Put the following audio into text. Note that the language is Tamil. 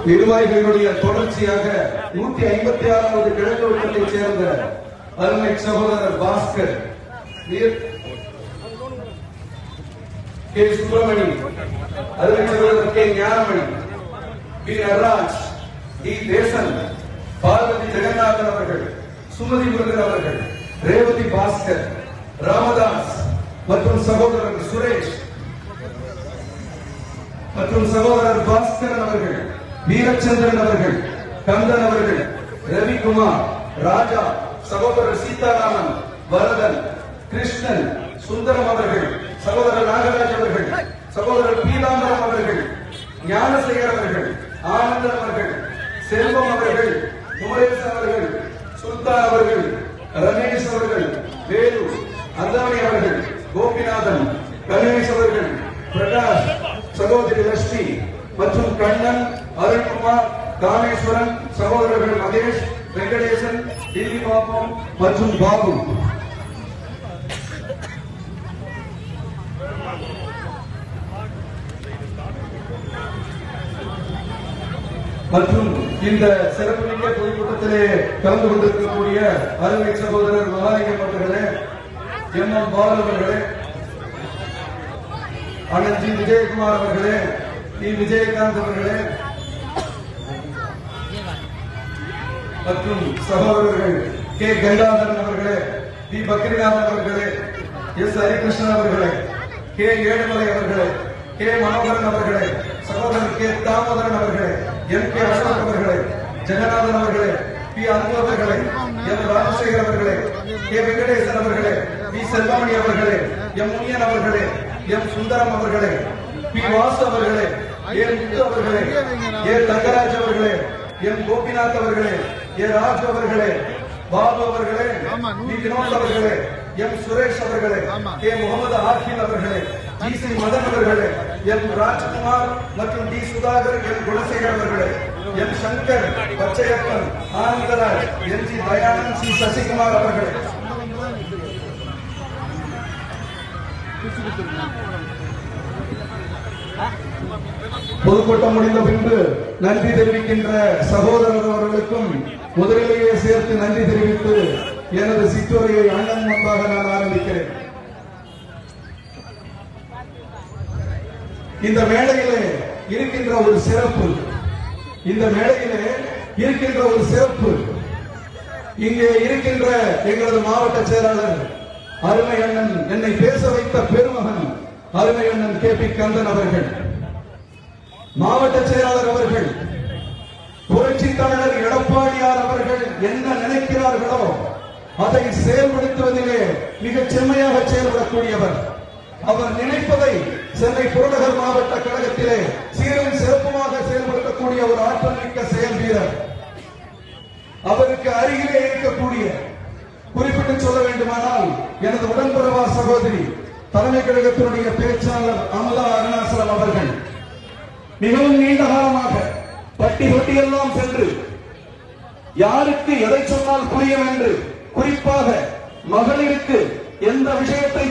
நிர்வாகிகளுடைய தொடர்ச்சியாக 156வது கிழக்கு வட்டத்தைச் சேர்ந்த அருமை சகோதரர் பாஸ்கர், கே சுப்பிரமணி, அருமை சகோதரர் K Gnanamani, P Nataraj, T Desan, Parvathi Jeganathan அவர்கள், சுமதி முருகன் அவர்கள், ரேவதி பாஸ்கர், ராமதாஸ் மற்றும் சகோதரர் சுரேஷ் மற்றும் சகோதரர் பாஸ்கரன் அவர்கள், வீரச்சந்திரன் அவர்கள், கந்தன் அவர்கள், ரவிக்குமார், ராஜா, சகோதரர் சீதாராமன், வரதன், கிருஷ்ணன், சுந்தரம் அவர்கள், சகோதரர் நாகராஜ் அவர்கள், சகோதரர் பீதாம்பரம் அவர்கள், ஞானசேகர் அவர்கள், ஆனந்தன் அவர்கள், செல்வம் அவர்கள், குமரேசன் அவர்கள், சுல்தான் அவர்கள், ரமேஷ் அவர்கள், வேலு, அந்தானி அவர்கள், கோபிநாதன், கணேஷ் அவர்கள், பிரகாஷ், சகோதரி லட்சுமி மற்றும் கண்ணன், அருண்குமார், காமேஸ்வரன், சகோதரர்கள் மகேஷ், வெங்கடேசன், டில்லி பாபு மற்றும் பாபு மற்றும் இந்த சிறப்புமிக்க பொதுக்கூட்டத்திலே கலந்து கொண்டிருக்கக்கூடிய அருமை சகோதரர் மகாலிங்கம் அவர்களே, எம் எம் பால் அவர்களே, அண்ணன் ஜி விஜயகுமார் அவர்களே, டி விஜயகாந்த் அவர்களே மற்றும் சகோதரர்கள் கே கங்காதரன் அவர்களே, பி பக்ரிநாதன் அவர்களே, எஸ் ஹரிகிருஷ்ணன் அவர்களே, கே ஏழுமலை அவர்களே, கே மனோகரன் அவர்களே, சகோதரர் கே தாமோதரன் அவர்களே, எம் கே அசோக் அவர்களே, ஜெகநாதன் அவர்களே, பி அன்பு அவர்களே, எம் ராஜசேகர் அவர்களே, கே வெங்கடேசன் அவர்களே, பி செல்வமணி அவர்களே, எம் முனியன் அவர்களே, எம் சுந்தரம் அவர்களே, பி வாசு அவர்களே, ஏ முத்து அவர்களே, ஏ தங்கராஜ் அவர்களே, எம் கோபிநாத் அவர்களே, ஏ ராஜ் அவர்களே, பாபு அவர்களே, பி வினோத் அவர்களே, எம் சுரேஷ் அவர்களே, கே முகமது ஆகில் அவர்களே, ஜி சி மதன் அவர்களே, எம் ராஜ்குமார் மற்றும் டி சுதாகர், எம் குணசேகர் அவர்களே, M Shankar, Pachaiyappan, Anandaraj, M G Dayanand, C Sasikumar அவர்களே, பொதுக்கூட்டம் முடிந்த பின்பு நன்றி தெரிவிக்கின்ற சகோதரர் அவர்களுக்கும் முதலிலேயே சேர்த்து நன்றி தெரிவித்து எனது சிற்றுரையை அண்ணன் முன்பாக நான் ஆரம்பிக்கிறேன். இந்த மேடையிலே இருக்கின்ற ஒரு சிறப்பு, இங்கே இருக்கின்ற எங்களது மாவட்ட செயலாளர் அருமை அண்ணன், என்னை பேச வைத்த பெருமகன் அருமை அண்ணன் கே பி கந்தன் அவர்கள், மாவட்ட செயலாளர் அவர்கள், புரட்சி தலைவர் எடப்பாடியார் அவர்கள் என்ன நினைக்கிறார்களோ அதை செயல்படுத்துவதிலே மிகச் செம்மையாக செயல்படக்கூடியவர். அவர் நினைப்பதை சென்னை புறநகர் மாவட்ட கழகத்திலே சீரும் சிறப்புமாக செயல்படுத்தக்கூடிய ஒரு ஆற்றல் மிக்க செயல் வீரர். அவருக்கு அருகிலே இருக்கக்கூடிய, குறிப்பிட்டு சொல்ல வேண்டுமானால், எனது உடன்பிறவா சகோதரி தலைமை கழகத்தினுடைய பேச்சாளர் அமலா அருணாசலம் அவர்கள் மிகவும் நீண்ட காலமாக பட்டி தொட்டியெல்லாம் சென்று யாருக்கு எதை சொன்னால் புரியும் என்று, குறிப்பாக மகளிருக்கு எந்த விஷயத்தை